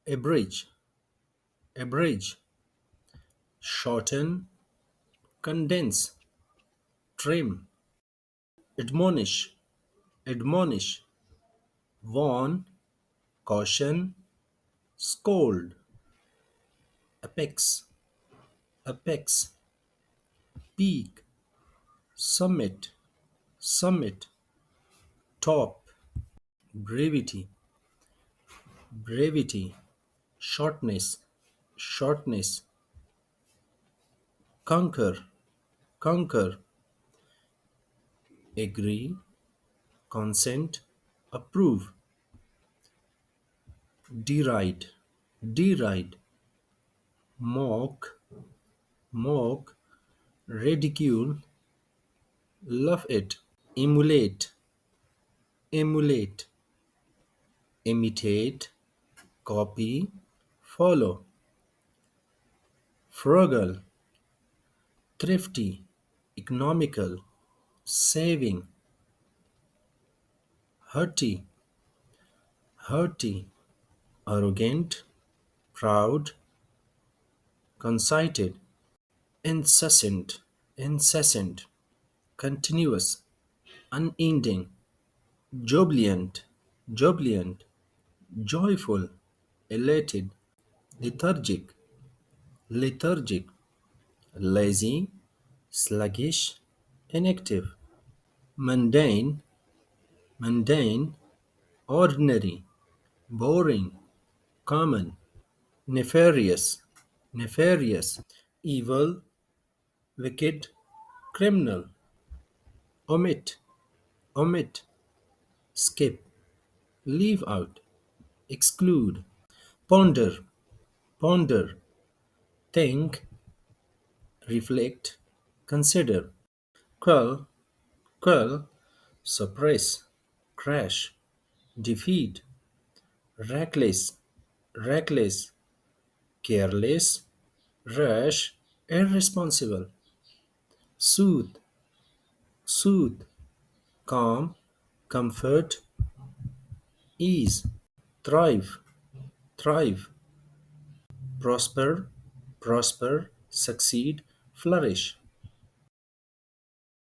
abridge, abridge, shorten, condense, trim, admonish, admonish, warn, caution, scold, apex, apex, peak, summit, summit, top, brevity, brevity, shortness, shortness, conquer, conquer, agree, consent, approve, deride, deride, mock, mock, ridicule, love it, emulate, emulate, imitate, copy, follow, frugal, thrifty, economical, saving, hearty, hearty, arrogant, proud, conceited, incessant, incessant, continuous, unending, jubilant, jubilant, joyful, elated, lethargic, lethargic, lazy, sluggish, inactive, mundane, mundane, ordinary, boring, common, nefarious, nefarious, evil, wicked, criminal, omit, omit, skip, leave out, exclude, ponder, ponder, think, reflect, consider, quell, quell, suppress, crash, defeat, reckless, reckless, careless, rash, irresponsible, soothe, soothe, calm, comfort, ease, thrive, thrive, prosper, prosper, succeed, flourish,